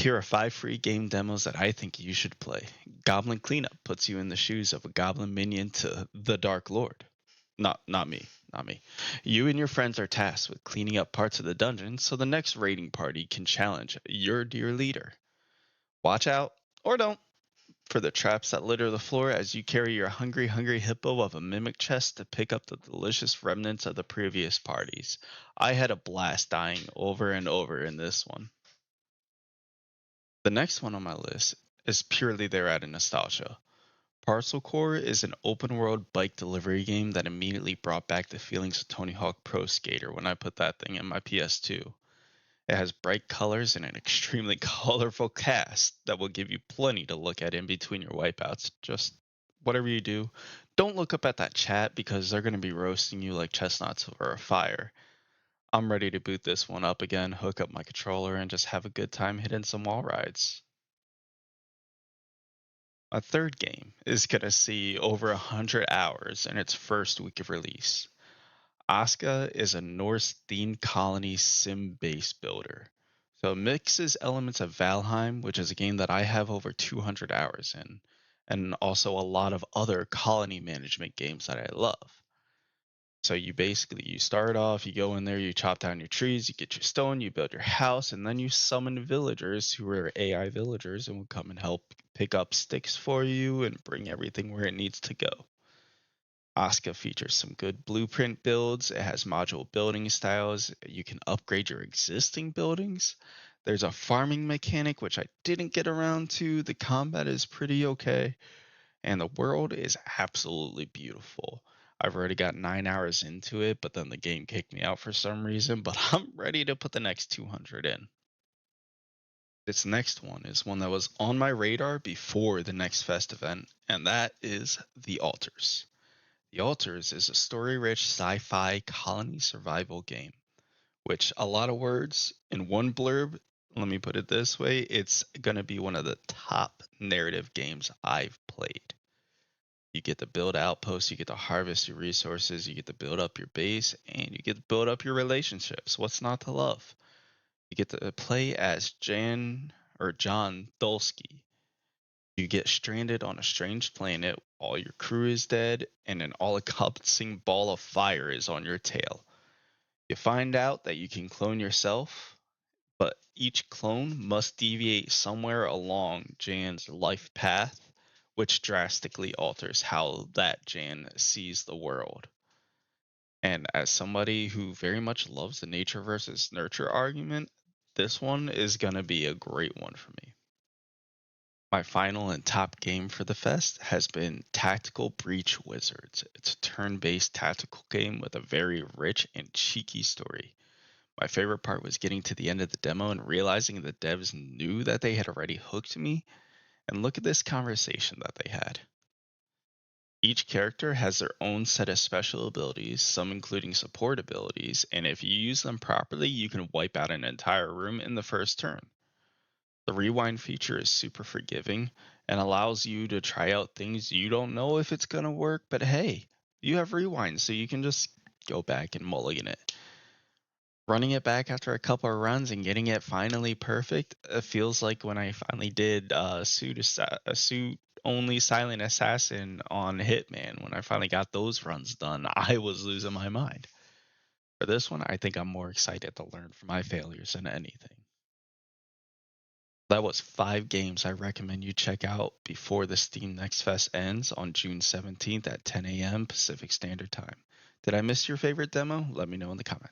Here are 5 free game demos that I think you should play. Goblin Cleanup puts you in the shoes of a goblin minion to the Dark Lord. Not me, not me. You and your friends are tasked with cleaning up parts of the dungeon so the next raiding party can challenge your dear leader. Watch out, or don't, for the traps that litter the floor as you carry your hungry hippo of a mimic chest to pick up the delicious remnants of the previous parties. I had a blast dying over and over in this one. The next one on my list is purely there out of nostalgia. Parcel is an open world bike delivery game that immediately brought back the feelings of Tony Hawk Pro Skater when I put that thing in my PS2. It has bright colors and an extremely colorful cast that will give you plenty to look at in between your wipeouts. Just whatever you do, don't look up at that chat because they're going to be roasting you like chestnuts over a fire. I'm ready to boot this one up again, hook up my controller, and just have a good time hitting some wall rides. A third game is going to see over 100 hours in its first week of release. Aska is a Norse-themed colony sim base builder. So it mixes elements of Valheim, which is a game that I have over 200 hours in, and also a lot of other colony management games that I love. So you start off, you go in there, you chop down your trees, you get your stone, you build your house, and then you summon villagers who are AI villagers and will come and help pick up sticks for you and bring everything where it needs to go. Aska features some good blueprint builds. It has modular building styles. You can upgrade your existing buildings. There's a farming mechanic, which I didn't get around to. The combat is pretty okay. And the world is absolutely beautiful. I've already got 9 hours into it, but then the game kicked me out for some reason. But I'm ready to put the next 200 in. This next one is one that was on my radar before the next fest event, and that is The Altars. The Altars is a story-rich sci-fi colony survival game, which a lot of words in one blurb. Let me put it this way, it's going to be one of the top narrative games I've played. You get to build outposts, you get to harvest your resources, you get to build up your base, and you get to build up your relationships. What's not to love? You get to play as John Dulski. You get stranded on a strange planet, all your crew is dead, and an all-encompassing ball of fire is on your tail. You find out that you can clone yourself, but each clone must deviate somewhere along Jan's life path, which drastically alters how that Jan sees the world. And as somebody who very much loves the nature versus nurture argument, this one is going to be a great one for me. My final and top game for the fest has been Tactical Breach Wizards. It's a turn-based tactical game with a very rich and cheeky story. My favorite part was getting to the end of the demo and realizing the devs knew that they had already hooked me. And look at this conversation that they had. Each character has their own set of special abilities, some including support abilities, and if you use them properly, you can wipe out an entire room in the first turn. The rewind feature is super forgiving and allows you to try out things you don't know if it's going to work, but hey, you have rewind, so you can just go back and mulligan it. Running it back after a couple of runs and getting it finally perfect, it feels like when I finally did suit only silent assassin on Hitman. When I finally got those runs done, I was losing my mind. For this one, I think I'm more excited to learn from my failures than anything. That was 5 games I recommend you check out before the Steam Next Fest ends on June 17th at 10 a.m. Pacific Standard Time. Did I miss your favorite demo? Let me know in the comments.